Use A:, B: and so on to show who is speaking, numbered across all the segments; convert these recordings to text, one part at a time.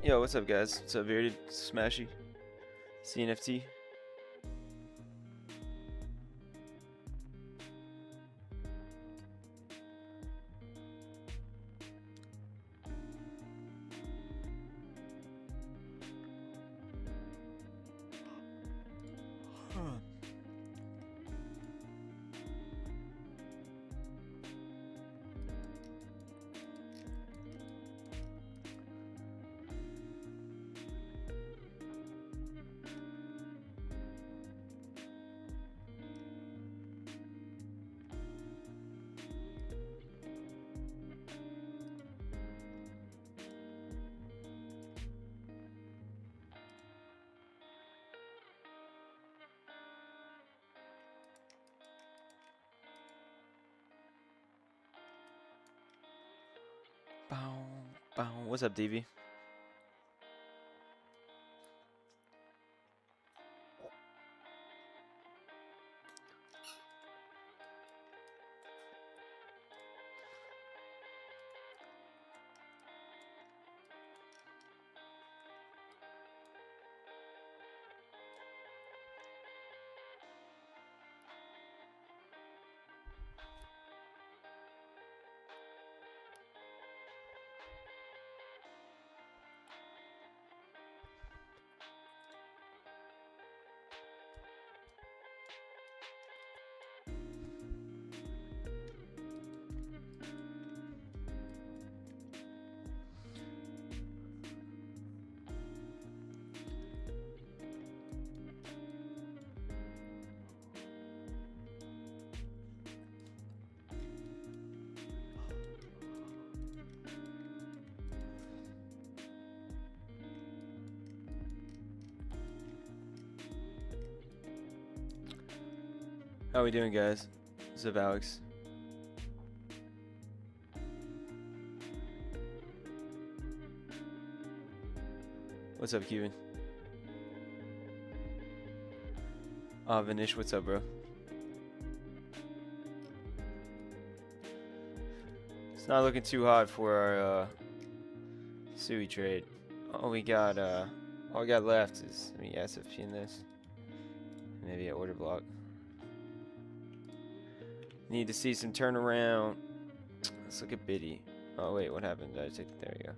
A: Yo, what's up, guys? What's up, Bearded? Smashy? CNFT? Bow, bow. What's up, DV? How we doing, guys? What's up, Alex? What's up, Cuban? Vanish, what's up, bro? It's not looking too hot for our Sui trade. All we got left is SFP in this. Maybe an order block. Need to see some turnaround. Let's look at Biddy. Oh wait, what happened? Did I take? There we go.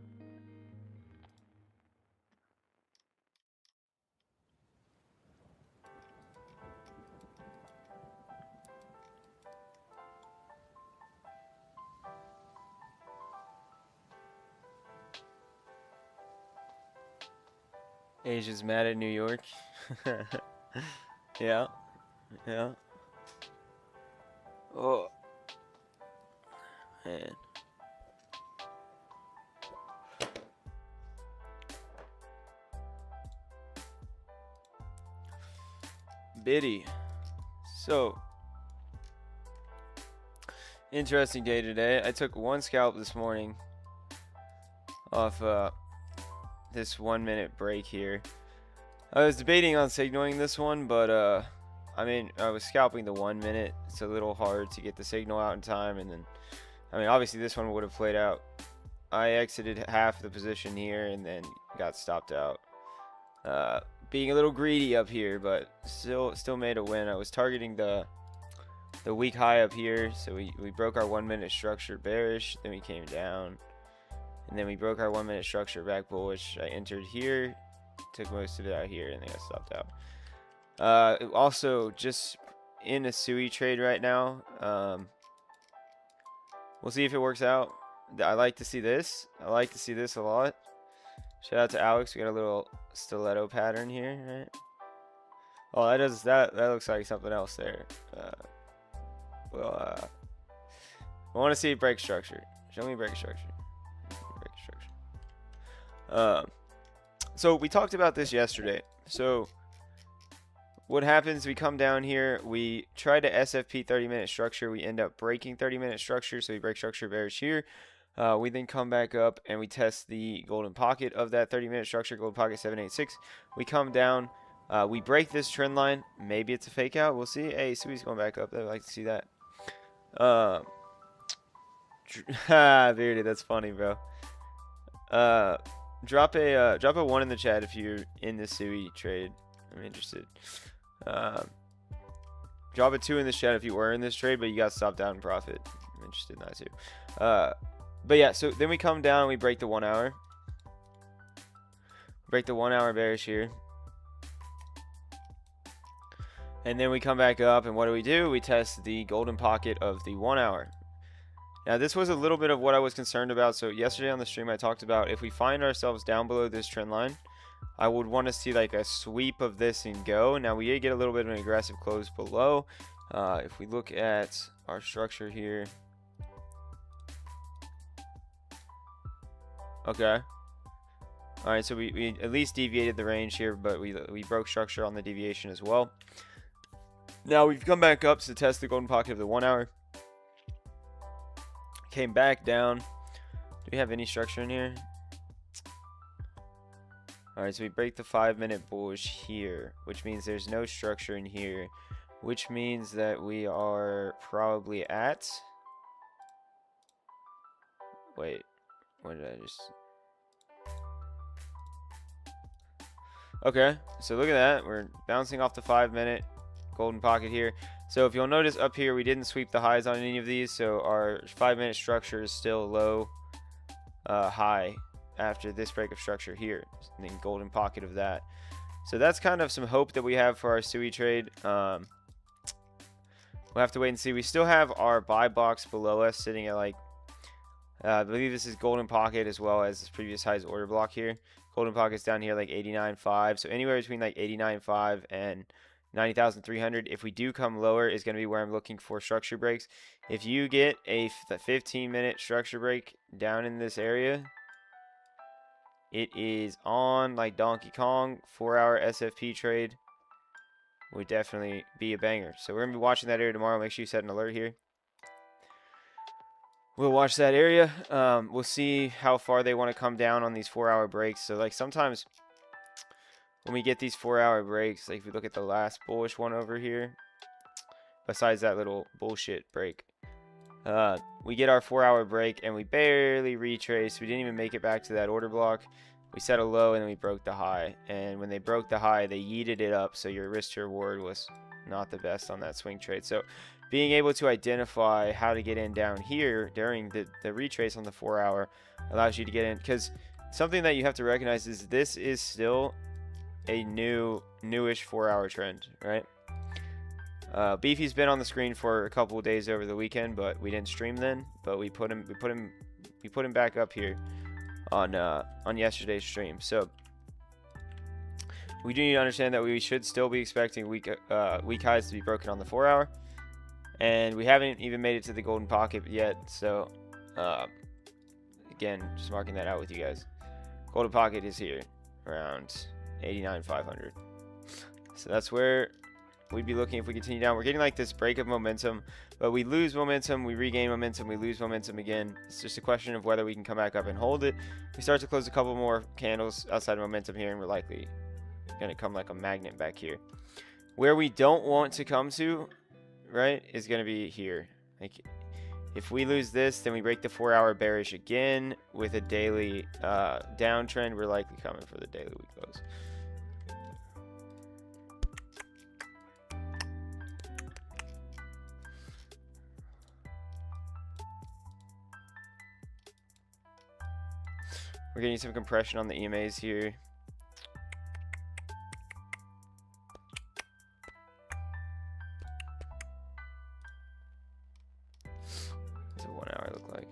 A: Asia's mad at New York. Yeah. Yeah. Oh. Man. Biddy. So, interesting day today. I took one scalp this morning off this 1 minute break here. I was debating on signaling this one, but I was scalping the 1 minute. It's a little hard to get the signal out in time, and then obviously this one would have played out. I exited half the position here and then got stopped out. Being a little greedy up here, but still made a win. I was targeting the weak high up here, so we broke our 1 minute structure bearish, then we came down, and then we broke our 1 minute structure back bullish. I entered here, took most of it out here, and then got stopped out. Also, just in a Sui trade right now. We'll see if it works out. I like to see this. I like to see this a lot. Shout out to Alex. We got a little stiletto pattern here, right? Oh, that looks like something else there. I want to see break structure. Show me break structure. Break structure. So we talked about this yesterday. So what happens, we come down here, we try to SFP 30-minute structure, we end up breaking 30-minute structure, so we break structure bearish here. We then come back up and we test the golden pocket of that 30-minute structure, golden pocket 786. We come down, we break this trend line. Maybe it's a fake out. We'll see. Hey, Sui's going back up. I'd like to see that. Bearded, that's funny, bro. Drop a 1 in the chat if you're in the Sui trade. I'm interested. Drop a 2 in the chat if you were in this trade, but you got stopped out in profit. I'm interested in that too. But yeah, so then we come down and we break the 1 hour. Break the 1 hour bearish here. And then we come back up, and what do? We test the golden pocket of the 1 hour. Now, this was a little bit of what I was concerned about. So yesterday on the stream, I talked about if we find ourselves down below this trend line, I would want to see like a sweep of this and go. Now, we did get a little bit of an aggressive close below. If we look at our structure here. Okay. All right, so we at least deviated the range here, but we broke structure on the deviation as well. Now, we've come back up to test the golden pocket of the 1 hour. Came back down. Do we have any structure in here? Alright, so we break the 5-minute bullish here, which means there's no structure in here, which means that we are probably at... Wait, what did I just... Okay, so look at that. We're bouncing off the 5-minute golden pocket here. So if you'll notice up here, we didn't sweep the highs on any of these, so our 5-minute structure is still low, high after this break of structure here, and then golden pocket of that. So that's kind of some hope that we have for our Sui trade. We'll have to wait and see. We still have our buy box below us sitting at like, I believe this is golden pocket as well as this previous highs order block here. Golden pocket's down here like 89.5, so anywhere between like 89.5 and 90,300. If we do come lower is going to be where I'm looking for structure breaks. If you get a 15-minute structure break down in this area, it is on like Donkey Kong. 4-hour SFP trade would definitely be a banger. So we're going to be watching that area tomorrow. Make sure you set an alert here. We'll watch that area. We'll see how far they want to come down on these 4-hour breaks. So like sometimes when we get these 4-hour breaks, like if we look at the last bullish one over here, besides that little bullshit break, we get our 4-hour break and we barely retrace. We didn't even make it back to that order block. We set a low and then we broke the high. And when they broke the high, they yeeted it up. So your risk to reward was not the best on that swing trade. So being able to identify how to get in down here during the retrace on the 4-hour allows you to get in. Because something that you have to recognize is this is still a newish 4-hour trend, right? Beefy's been on the screen for a couple of days over the weekend, but we didn't stream then. But we put him back up here on yesterday's stream. So we do need to understand that we should still be expecting weak highs to be broken on the 4-hour, and we haven't even made it to the golden pocket yet. So again, just marking that out with you guys. Golden pocket is here around 89,500. So that's where we'd be looking if we continue down. We're getting like this break of momentum, but we lose momentum, we regain momentum, we lose momentum again. It's just a question of whether we can come back up and hold it. We start to close a couple more candles outside of momentum here, and we're likely going to come like a magnet back here. Where we don't want to come to, right, is going to be here. Like if we lose this, then we break the 4-hour bearish again with a daily downtrend. We're likely coming for the daily week close. We're getting some compression on the EMAs here. What's a 1 hour look like?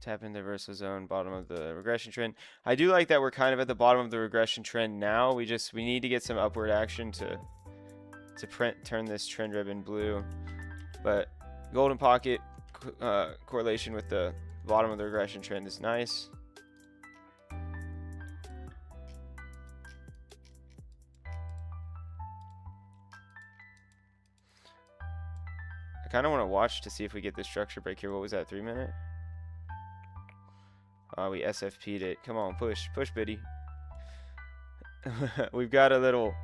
A: Tap in the reversal zone, bottom of the regression trend. I do like that we're kind of at the bottom of the regression trend now. We need to get some upward action to turn this trend ribbon blue. But golden pocket correlation with the bottom of the regression trend is nice. I kind of want to watch to see if we get this structure break here. What was that, 3-minute? We SFP'd it. Come on, push, Biddy. We've got a little.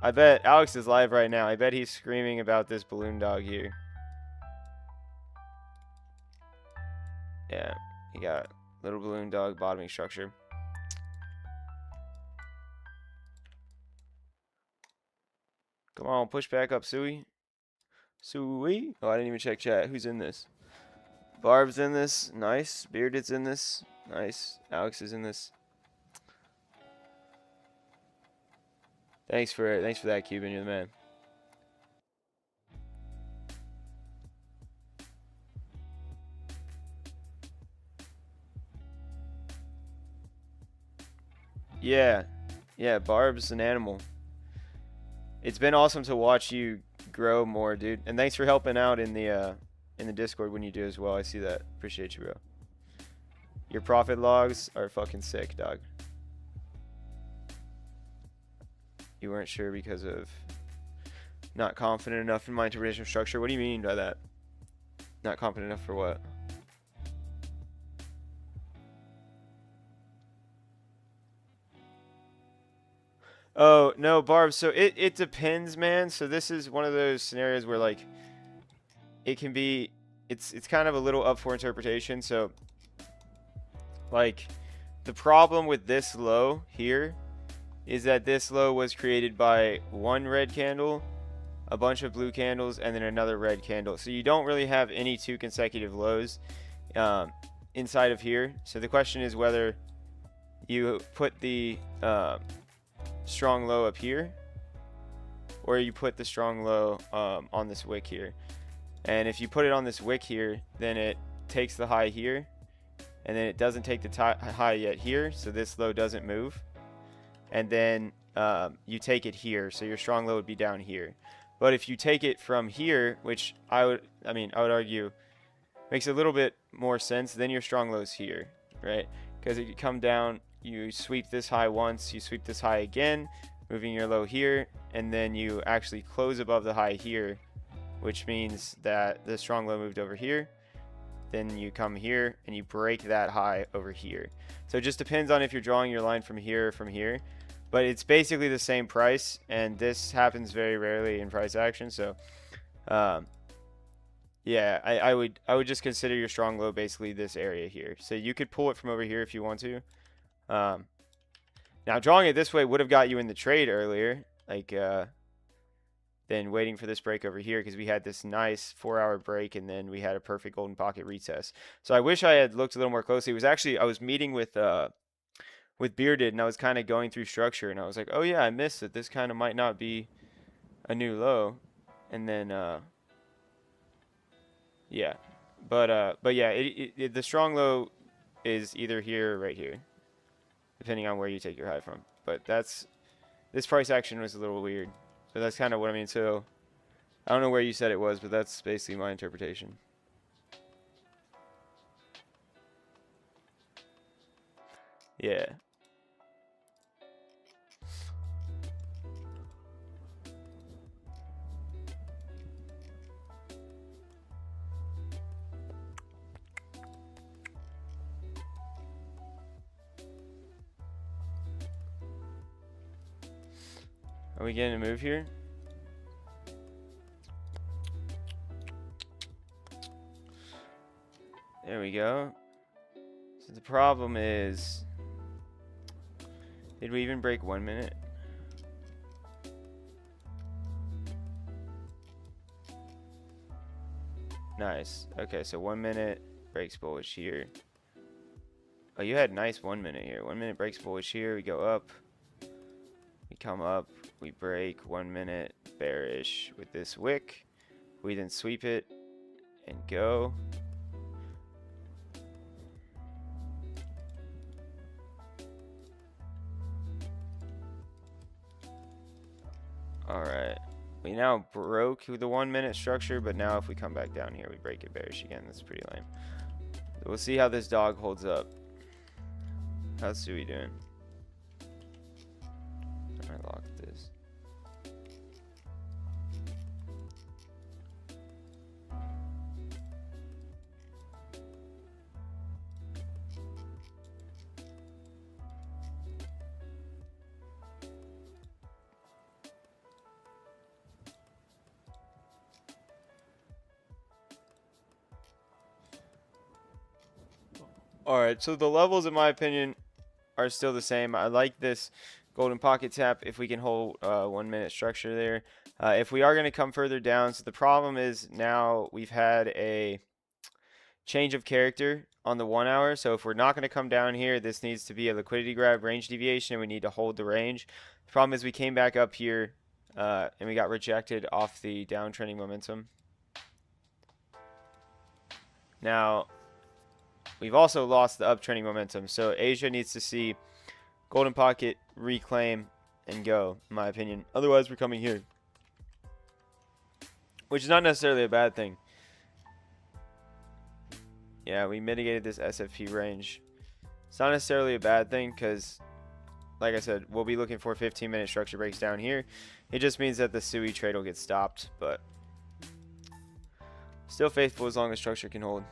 A: I bet Alex is live right now. I bet he's screaming about this balloon dog here. Yeah, he got little balloon dog bottoming structure. Come on, push back up, Suey. Suey? Oh, I didn't even check chat. Who's in this? Barb's in this. Nice. Bearded's in this. Nice. Alex is in this. Thanks for that, Cuban. You're the man. Yeah. Yeah, Barb's an animal. It's been awesome to watch you grow more, dude. And thanks for helping out in the Discord when you do as well. I see that. Appreciate you, bro. Your profit logs are fucking sick, dog. You weren't sure because of not confident enough in my interpretation of structure. What do you mean by that? Not confident enough for what? Oh, no, Barb. So it depends, man. So this is one of those scenarios where like it can be it's kind of a little up for interpretation. So like the problem with this low here is that this low was created by one red candle, a bunch of blue candles, and then another red candle. So you don't really have any two consecutive lows inside of here. So the question is whether you put the strong low up here or you put the strong low on this wick here. And if you put it on this wick here, then it takes the high here, and then it doesn't take the high yet here, so this low doesn't move. And then you take it here, so your strong low would be down here. But if you take it from here, which I would argue makes a little bit more sense, then your strong low's here, right? Because if you come down, you sweep this high once, you sweep this high again, moving your low here, and then you actually close above the high here, which means that the strong low moved over here. Then you come here and you break that high over here. So it just depends on if you're drawing your line from here or from here. But it's basically the same price, and this happens very rarely in price action. So yeah, I would just consider your strong low basically this area here. So you could pull it from over here if you want to. Now drawing it this way would have got you in the trade earlier, like than waiting for this break over here, because we had this nice 4-hour break and then we had a perfect golden pocket retest. So I wish I had looked a little more closely. It was actually, I was meeting with Bearded, and I was kind of going through structure, and I was like, oh yeah, I missed it. This kind of might not be a new low. And then yeah, but yeah, the strong low is either here or right here, depending on where you take your high from. But this price action was a little weird. So that's kind of what I mean. So I don't know where you said it was, but that's basically my interpretation. Yeah. Are we getting a move here? There we go. So the problem is, did we even break 1 minute? Nice. Okay, so 1 minute breaks bullish here. Oh, you had nice 1 minute here. 1 minute breaks bullish here. We go up. We come up. We break 1 minute bearish with this wick. We then sweep it and go. Alright. We now broke the 1 minute structure, but now if we come back down here, we break it bearish again. That's pretty lame. So we'll see how this dog holds up. How's Sui doing? I locked this. Alright, so the levels, in my opinion, are still the same. I like this golden pocket tap if we can hold 1 minute structure there. If we are going to come further down, so the problem is now we've had a change of character on the 1 hour. So if we're not going to come down here, this needs to be a liquidity grab range deviation, and we need to hold the range. The problem is we came back up here and we got rejected off the downtrending momentum. Now, we've also lost the uptrending momentum. So Asia needs to see golden pocket, reclaim, and go, in my opinion. Otherwise, we're coming here, which is not necessarily a bad thing. Yeah, we mitigated this SFP range. It's not necessarily a bad thing because, like I said, we'll be looking for 15-minute structure breaks down here. It just means that the SUI trade will get stopped, but still faithful as long as structure can hold.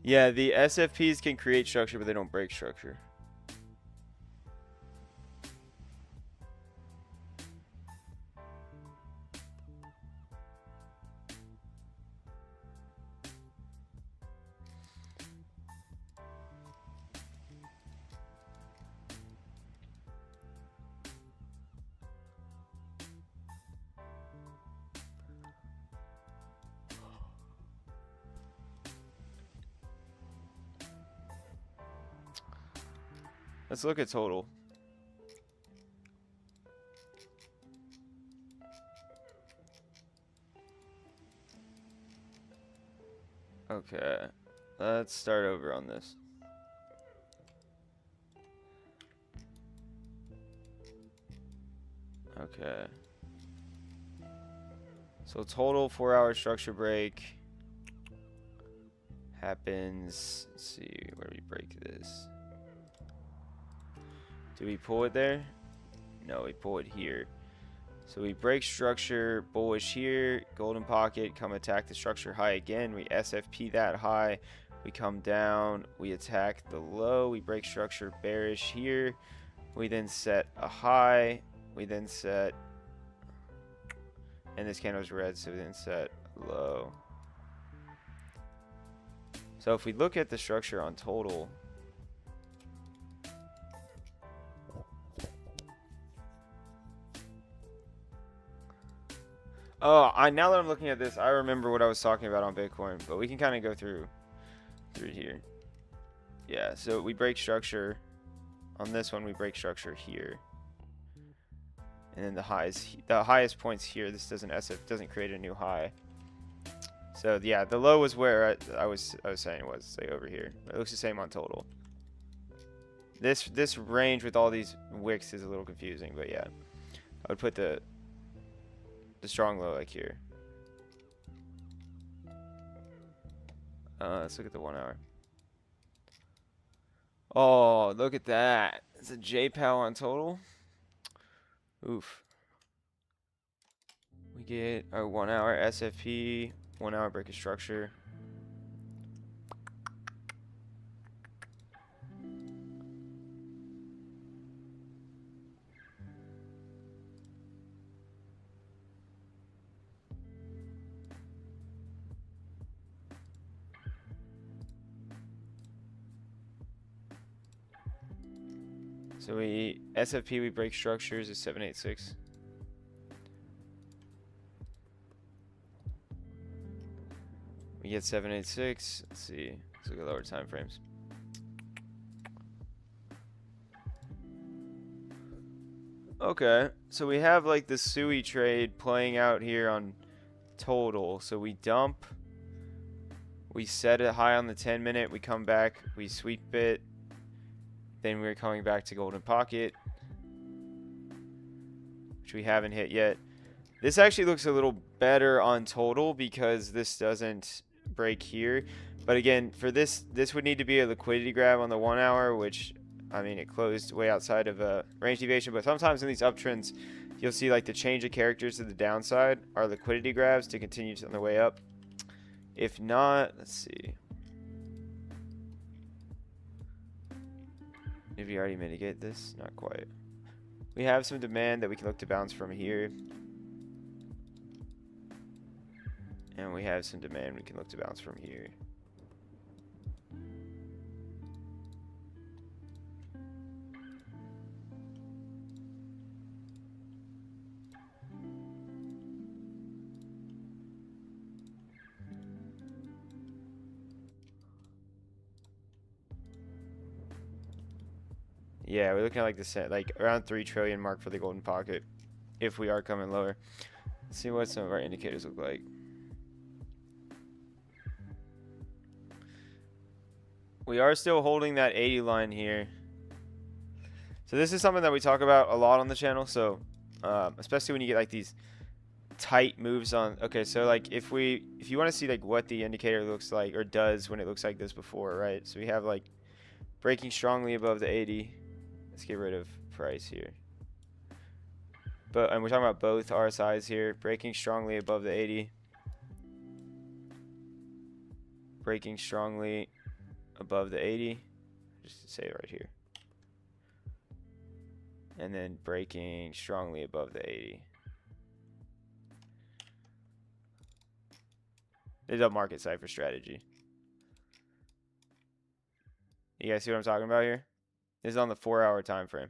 A: Yeah, the SFPs can create structure, but they don't break structure. Let's look at total. Okay, let's start over on this. Okay. So total 4-hour structure break happens. Let's see, where do we break this? Do we pull it there? No, we pull it here. So we break structure, bullish here, golden pocket, come attack the structure high again. We SFP that high. We come down, we attack the low, we break structure bearish here. We then set a high, we then set, and this candle's red, so we then set low. So if we look at the structure on total, oh, now that I'm looking at this, I remember what I was talking about on Bitcoin, but we can kind of go through here. Yeah, so we break structure on this one. We break structure here, and then the highest points here. This doesn't create a new high. So yeah, the low was where I was saying it was, say over here. It looks the same on total. This range with all these wicks is a little confusing, but yeah, I would put the strong low like here. Let's look at the 1 hour. Oh, look at that. It's a JPOW on total. Oof. We get our 1 hour SFP, 1 hour break of structure. So we SFP, we break structures is 786. We get 786. Let's see. Let's look at lower time frames. Okay, so we have like the SUI trade playing out here on total. So we dump. We set it high on the 10-minute. We come back. We sweep it. Then we're coming back to golden pocket, which we haven't hit yet. This actually looks a little better on total because this doesn't break here. But again, for this would need to be a liquidity grab on the 1 hour, which, I mean, it closed way outside of a range deviation. But sometimes in these uptrends, you'll see like the change of characters to the downside are liquidity grabs to continue on the way up. If not, let's see. Did we already mitigate this? Not quite. We have some demand that we can look to bounce from here. And we have some demand we can look to bounce from here. Yeah, we're looking at like the like around 3 trillion mark for the golden pocket if we are coming lower. Let's see what some of our indicators look like. We are still holding that 80 line here. So this is something that we talk about a lot on the channel. So especially when you get like these tight moves on. Okay, so like if you want to see like what the indicator looks like or does when it looks like this before, right? So we have like breaking strongly above the 80. Let's get rid of price here. And we're talking about both RSIs here. Breaking strongly above the 80. Breaking strongly above the 80. Just to say it right here. And then breaking strongly above the 80. This is a market cipher strategy. You guys see what I'm talking about here? This is on the 4-hour time frame.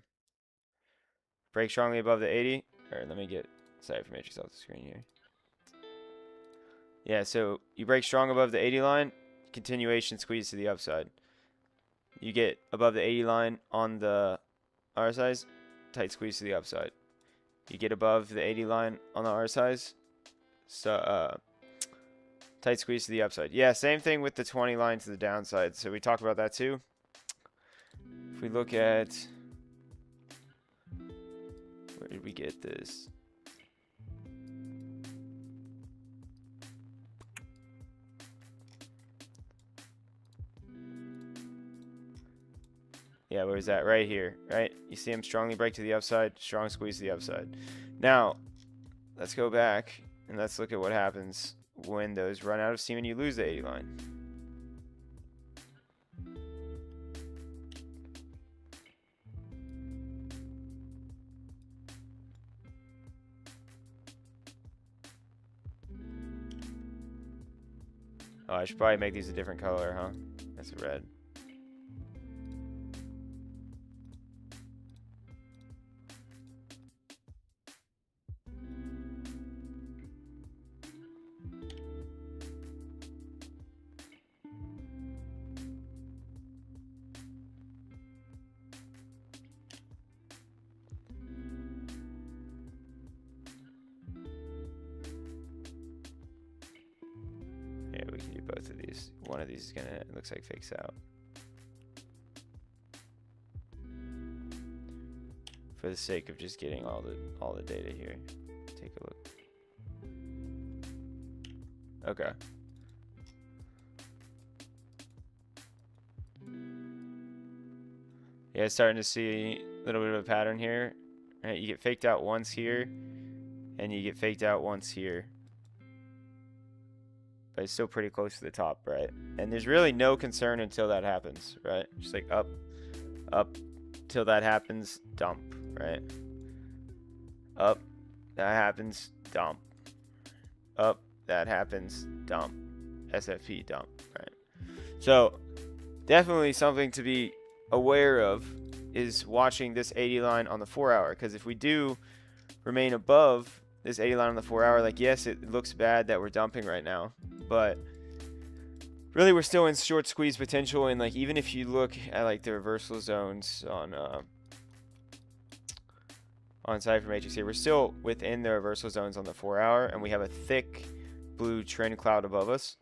A: Break strongly above the 80. Or let me get cipher matrix off the screen here. Yeah, so you break strong above the 80 line, continuation squeeze to the upside. You get above the 80 line on the RSIs, tight squeeze to the upside. You get above the 80 line on the RSIs, so tight squeeze to the upside. Yeah, same thing with the 20 line to the downside. So we talked about that too. If we look at, where did we get this? Yeah, where's that? Right here, right? You see him strongly break to the upside, strong squeeze to the upside. Now, let's go back and let's look at what happens when those run out of steam and you lose the 80 line. Oh, I should probably make these a different color, huh? That's a red. Yeah, we can do both of these. One of these is gonna, it looks like, fakes out. For the sake of just getting all the data here. Take a look. Okay. Yeah, starting to see a little bit of a pattern here. Right, you get faked out once here, and you get faked out once here. But it's still pretty close to the top, right? And there's really no concern until that happens, right? Just like up, till that happens, dump, right? Up, that happens, dump. Up, that happens, dump. SFP, dump, right? So, definitely something to be aware of is watching this 80 line on the 4-hour, because if we do remain above this 80 line on the 4-hour, like, yes, it looks bad that we're dumping right now, but really we're still in short squeeze potential. And like, even if you look at like the reversal zones on Cipher Matrix here, we're still within the reversal zones on the 4-hour, and we have a thick blue trend cloud above us.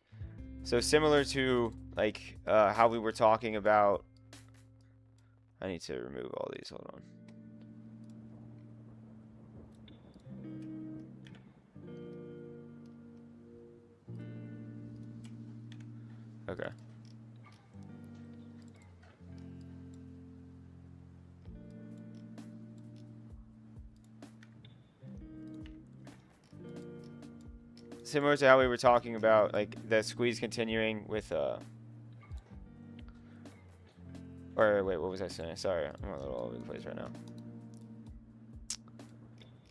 A: So similar to like how we were talking about, I need to remove all these, hold on. Okay. Similar to how we were talking about like the squeeze continuing with Or wait, what was I saying? Sorry, I'm a little all over the place right now.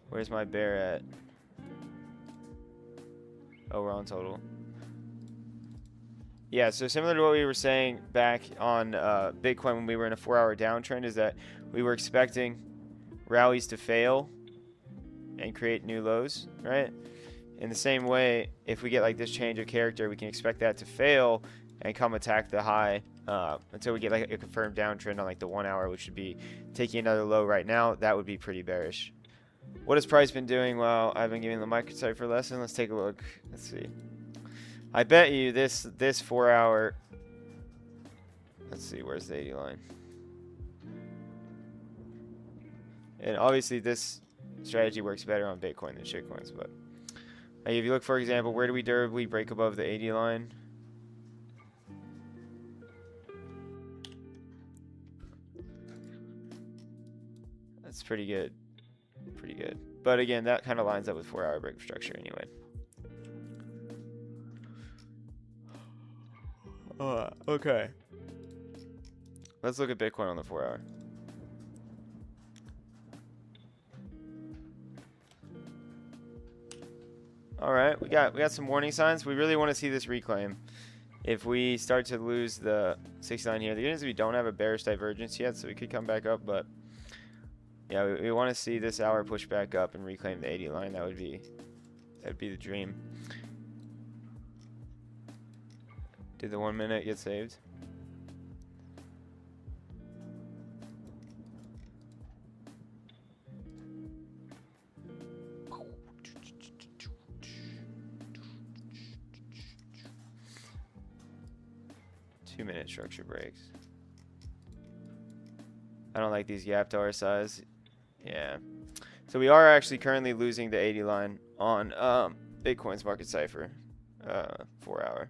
A: Where's my bear at? Oh, we're on total. Yeah, so similar to what we were saying back on Bitcoin when we were in a 4-hour downtrend, is that we were expecting rallies to fail and create new lows, right? In the same way, if we get like this change of character, we can expect that to fail and come attack the high until we get like a confirmed downtrend on like the 1 hour, which would be taking another low right now. That would be pretty bearish. What has price been doing while I've been giving the Market Cipher lesson? Let's take a look. Let's see. I bet you this 4 hour. Let's see, where's the 80 line? And obviously this strategy works better on Bitcoin than shitcoins, but like if you look, for example, where do we durably break above the 80 line? That's pretty good. Pretty good. But again, that kind of lines up with 4-hour break structure anyway. Okay. Let's look at Bitcoin on the 4-hour. All right, we got some warning signs. We really want to see this reclaim. If we start to lose the 69 here, the good news is we don't have a bearish divergence yet, so we could come back up. But yeah, we want to see this hour push back up and reclaim the 80 line. That'd be the dream. Did the 1 minute get saved? Two-minute structure breaks. I don't like these gap to our size. Yeah. So we are actually currently losing the 80 line on Bitcoin's Market Cipher 4-hour.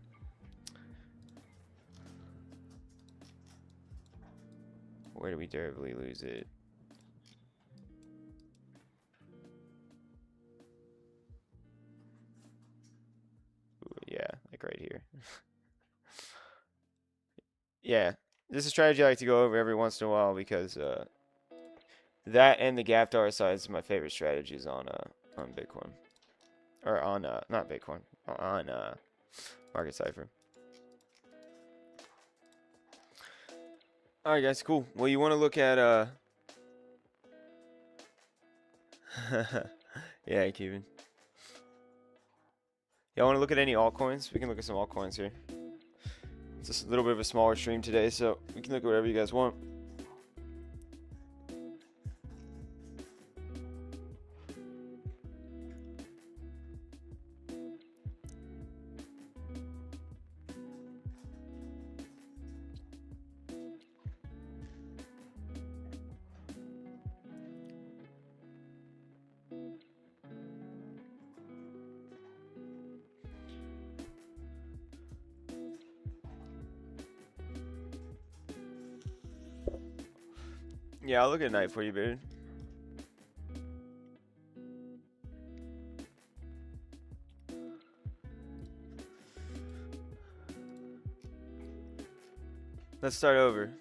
A: Where do we durably lose it? Ooh, yeah, like right here. Yeah, this is a strategy I like to go over every once in a while because that and the gap to our size is my favorite strategies on Bitcoin, or on not Bitcoin, on Market Cipher. All right, guys, cool. Well, you want to look at yeah, Kevin. Y'all want to look at any altcoins? We can look at some altcoins here. It's just a little bit of a smaller stream today, so we can look at whatever you guys want. Yeah, I'll look at night for you, dude. Let's start over.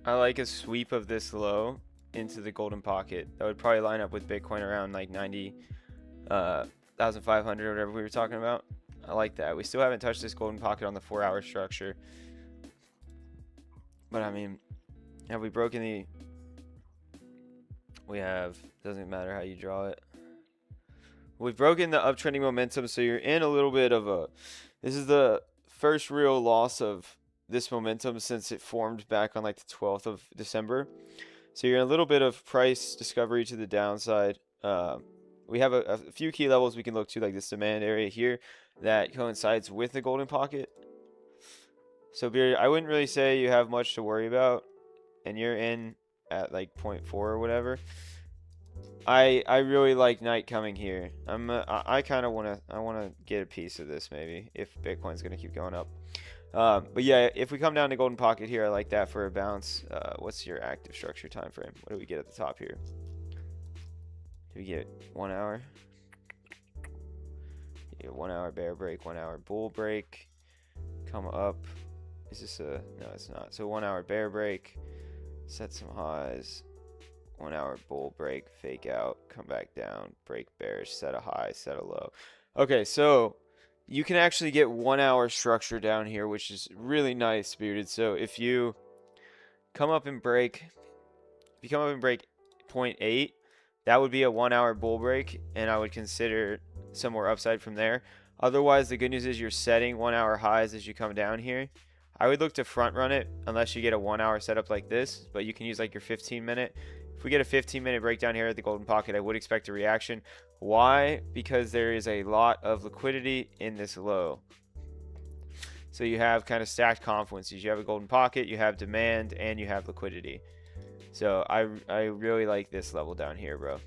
A: I like a sweep of this low into the golden pocket. That would probably line up with Bitcoin around like 90,500 or whatever we were talking about. I like that. We still haven't touched this golden pocket on the 4-hour structure. But I mean, have we broken the... We have. Doesn't matter how you draw it. We've broken the uptrending momentum, so you're in a little bit of a... This is the first real loss of this momentum since it formed back on like the 12th of December. So you're in a little bit of price discovery to the downside. We have a few key levels we can look to, like this demand area here that coincides with the golden pocket. So Beer, I wouldn't really say you have much to worry about, and you're in at like 0.4 or whatever. I really like night coming here. I kind of wanna get a piece of this maybe if Bitcoin's gonna keep going up. But yeah, if we come down to golden pocket here, I like that for a bounce. What's your active structure time frame? What do we get at the top here? Do we get 1 hour? Yeah, 1 hour bear break, 1 hour bull break. Come up. Is this a... No, it's not. So 1 hour bear break. Set some highs. 1 hour bull break, fake out, come back down, break bearish, set a high, set a low. Okay, so you can actually get 1 hour structure down here, which is really nice, Spirited. So if you come up and break, point 0.8, that would be a 1 hour bull break, and I would consider some more upside from there. Otherwise, the good news is you're setting 1 hour highs as you come down here. I would look to front run it unless you get a 1 hour setup like this, but you can use like your 15-minute. If we get a 15-minute breakdown here at the golden pocket, I would expect a reaction. Why? Because there is a lot of liquidity in this low. So you have kind of stacked confluences. You have a golden pocket, you have demand, and you have liquidity. So I really like this level down here, bro.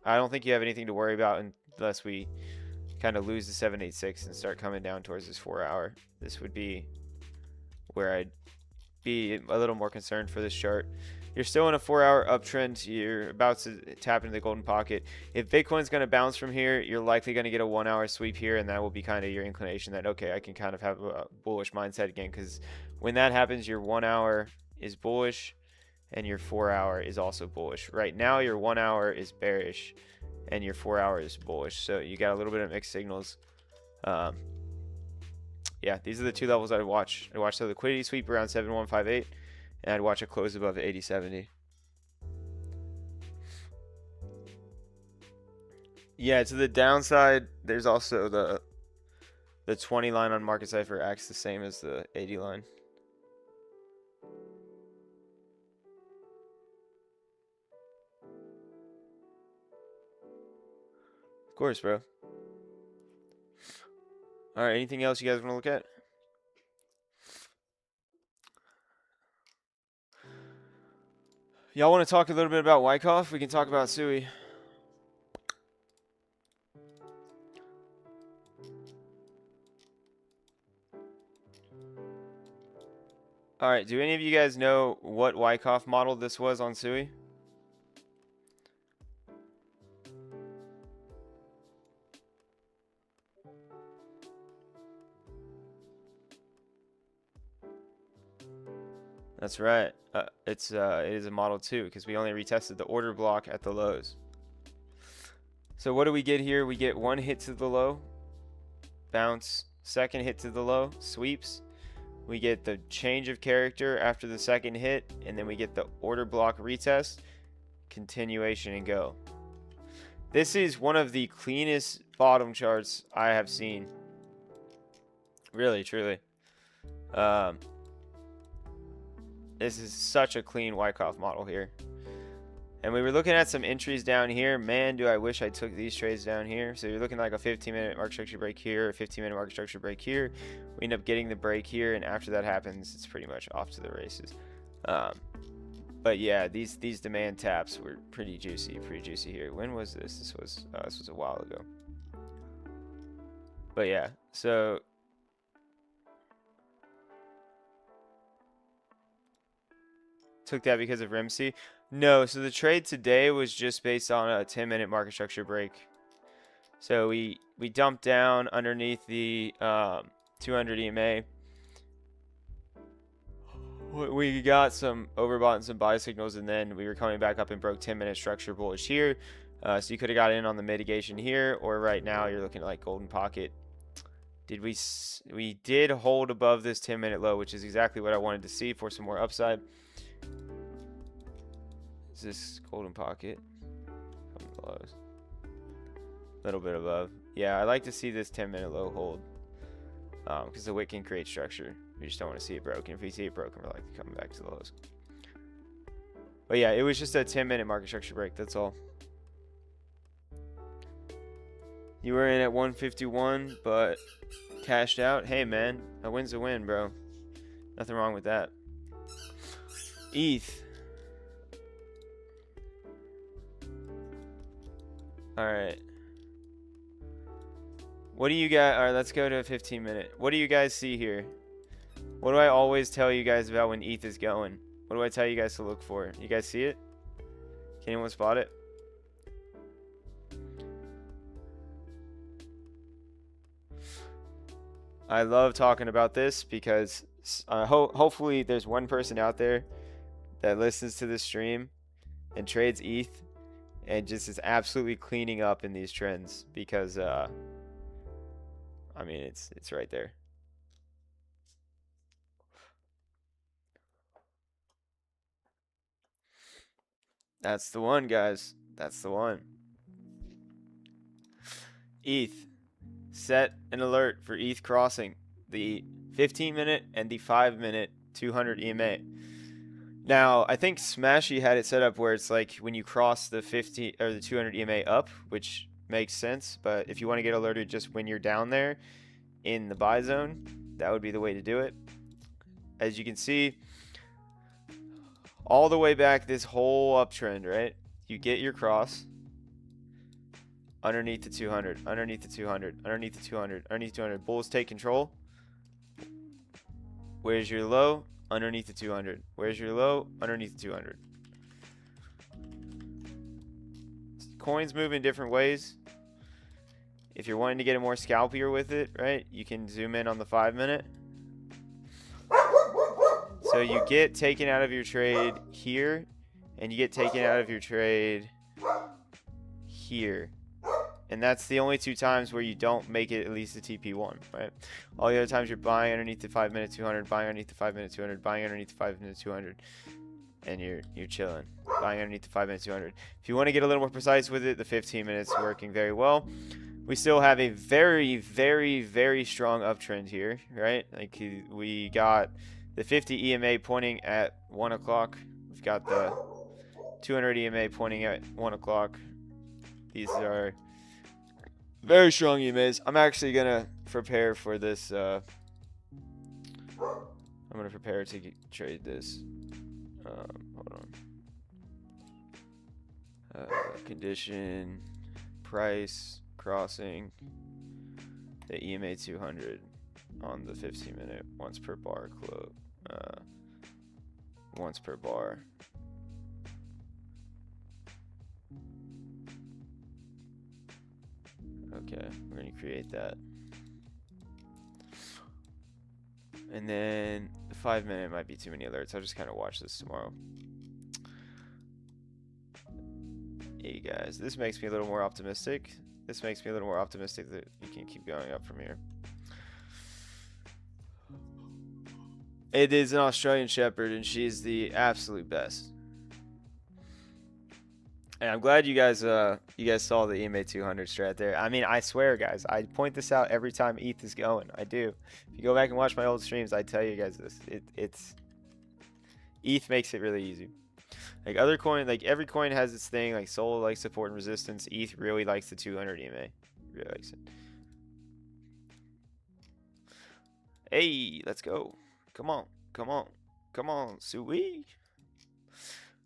A: I don't think you have anything to worry about unless we kind of lose the 786 and start coming down towards this 4 hour. This would be where I'd be a little more concerned for this chart. You're still in a 4 hour uptrend. You're about to tap into the golden pocket. If Bitcoin's going to bounce from here, you're likely going to get a 1 hour sweep here, and that will be kind of your inclination that, okay, I can kind of have a bullish mindset again, because when that happens, your 1 hour is bullish and your 4 hour is also bullish. Right now, your 1 hour is bearish and your 4 hour is bullish. So you got a little bit of mixed signals. Yeah, these are the two levels I'd watch. I'd watch the liquidity sweep around 7158. And I'd watch a close above 80.70. Yeah, to the downside, there's also the 20 line on Market Cipher acts the same as the 80 line. Of course, bro. All right, anything else you guys want to look at? Y'all want to talk a little bit about Wyckoff? We can talk about Sui. All right, do any of you guys know what Wyckoff model this was on Sui? That's right. It is a model 2 because we only retested the order block at the lows. So what do we get here? We get one hit to the low, bounce, second hit to the low, sweeps. We get the change of character after the second hit, and then we get the order block retest, continuation, and go. This is one of the cleanest bottom charts I have seen. Really, truly. This is such a clean Wyckoff model here. And we were looking at some entries down here. Man, do I wish I took these trades down here. So you're looking like a 15-minute market structure break here, a 15-minute market structure break here. We end up getting the break here, and after that happens, it's pretty much off to the races. But yeah, these demand taps were pretty juicy here. When was this? This was a while ago. But yeah, so took that because of REMC. No, so the trade today was just based on a 10-minute market structure break. So we dumped down underneath the 200 EMA. We got some overbought and some buy signals, and then we were coming back up and broke 10-minute structure bullish here. So you could have got in on the mitigation here, or right now you're looking at like golden pocket. We did hold above this 10-minute low, which is exactly what I wanted to see for some more upside. Is this golden pocket? Come close. A little bit above. Yeah, I like to see this 10-minute low hold. Because the wick can create structure. We just don't want to see it broken. If we see it broken, we're likely coming back to the lows. But yeah, it was just a 10-minute market structure break. That's all. You were in at 151, but cashed out. Hey, man. A win's a win, bro. Nothing wrong with that. ETH. All right. What do you guys? All right, let's go to a 15-minute. What do you guys see here? What do I always tell you guys about when ETH is going? What do I tell you guys to look for? You guys see it? Can anyone spot it? I love talking about this because hopefully there's one person out there that listens to this stream and trades ETH and just is absolutely cleaning up in these trends because I mean it's right there. That's the one, guys. That's the one. ETH. Set an alert for ETH crossing the 15-minute and the 5-minute 200 EMA. Now, I think Smashy had it set up where it's like when you cross the 50 or the 200 EMA up, which makes sense, but if you want to get alerted just when you're down there in the buy zone, that would be the way to do it. As you can see, all the way back this whole uptrend, right? You get your cross underneath the 200, underneath the 200, underneath the 200, underneath 200. Bulls take control. Where's your low? Underneath the 200. Where's your low? Underneath the 200. Coins move in different ways. If you're wanting to get a more scalpier with it, right, you can zoom in on the 5-minute. So you get taken out of your trade here, and you get taken out of your trade here. And that's the only two times where you don't make it at least a TP1, right? All the other times you're buying underneath the 5-minute 200, buying underneath the 5-minute 200, buying underneath the 5-minute 200, and you're chilling. Buying underneath the 5-minute 200. If you want to get a little more precise with it, the 15 minutes working very well. We still have a very, very, very strong uptrend here, right? Like we got the 50 EMA pointing at 1 o'clock. We've got the 200 EMA pointing at 1 o'clock. These are very strong EMAs. I'm actually gonna prepare for this. I'm gonna prepare to trade this. Hold on. Condition, price, crossing, the EMA 200 on the 15-minute, once per bar close. Once per bar. Okay, we're going to create that. And then the 5-minute might be too many alerts. I'll just kind of watch this tomorrow. Hey guys, this makes me a little more optimistic. This makes me a little more optimistic that we can keep going up from here. It is an Australian Shepherd, and she's the absolute best. And I'm glad you guys saw the EMA 200 strat there. I mean, I swear, guys, I point this out every time ETH is going. I do. If you go back and watch my old streams, I tell you guys this. It's ETH makes it really easy. Like other coin, like every coin has its thing. Like Sol likes support and resistance. ETH really likes the 200 EMA. Really likes it. Hey, let's go. Come on, come on, come on, Sui.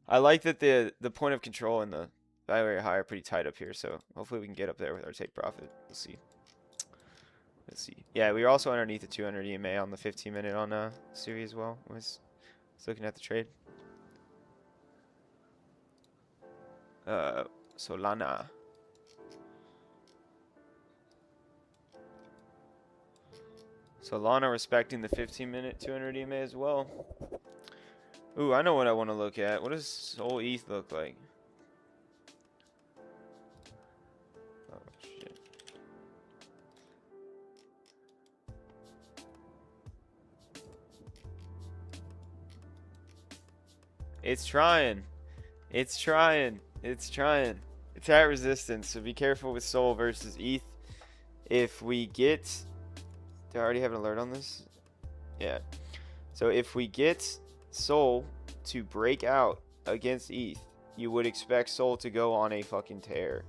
A: I like that the point of control and the value area high are pretty tight up here, so hopefully we can get up there with our take profit. We'll see. Let's see. Yeah, we were also underneath the 200 EMA on the 15-minute on Sui as well. I was looking at the trade. Solana. Solana respecting the 15-minute 200 EMA as well. Ooh, I know what I want to look at. What does Sol ETH look like? Oh, shit. It's trying. It's trying. It's trying. It's at resistance, so be careful with Sol versus ETH. If we get... Do I already have an alert on this? Yeah. So if we get Sol to break out against ETH, you would expect Sol to go on a fucking tear.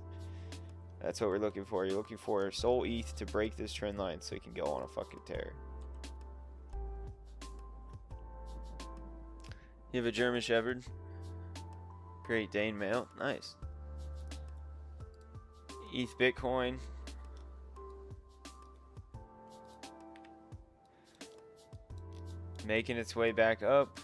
A: That's what we're looking for. You're looking for Sol ETH to break this trend line so it can go on a fucking tear. You have a German Shepherd? Great Dane male. Nice. ETH Bitcoin. Making its way back up.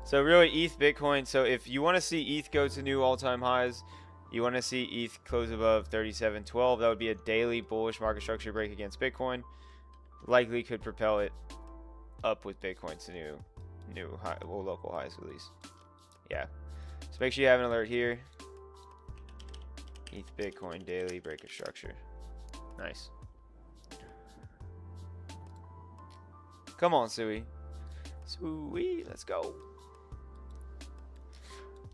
A: So really ETH Bitcoin. So if you want to see ETH go to new all-time highs, you want to see ETH close above 37.12. That would be a daily bullish market structure break against Bitcoin. Likely could propel it up with Bitcoin to new high, well, local highs at least. Yeah. So make sure you have an alert here. ETH Bitcoin daily breaker structure. Nice. Come on, Suey. Suey, let's go.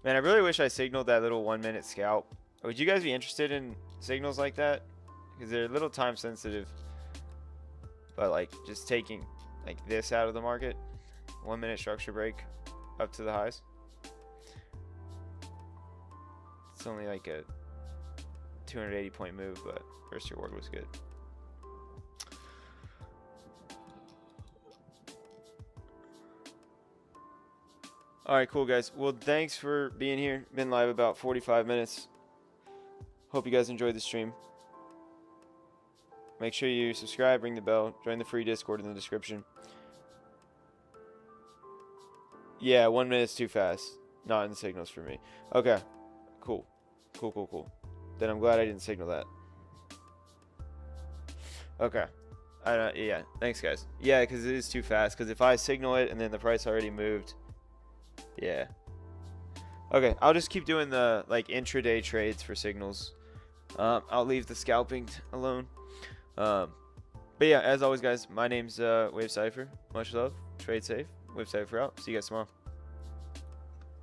A: Man, I really wish I signaled that little 1 minute scalp. Would you guys be interested in signals like that? Because they're a little time sensitive. But like just taking like this out of the market. 1 minute structure break up to the highs. It's only like a 280 point move, but first reward was good. Alright, cool guys. Well, thanks for being here. Been live about 45 minutes. Hope you guys enjoyed the stream. Make sure you subscribe, ring the bell, join the free Discord in the description. Yeah, 1 minute's too fast. Not in the signals for me. Okay, cool. Cool. Then I'm glad I didn't signal that. Okay. Yeah, thanks guys. Yeah, because it is too fast. Because if I signal it and then the price already moved... Yeah. Okay, I'll just keep doing the like intraday trades for signals. I'll leave the scalping alone. But yeah, as always, guys, my name's Wave Cipher. Much love. Trade safe. Wave Cipher out. See you guys tomorrow.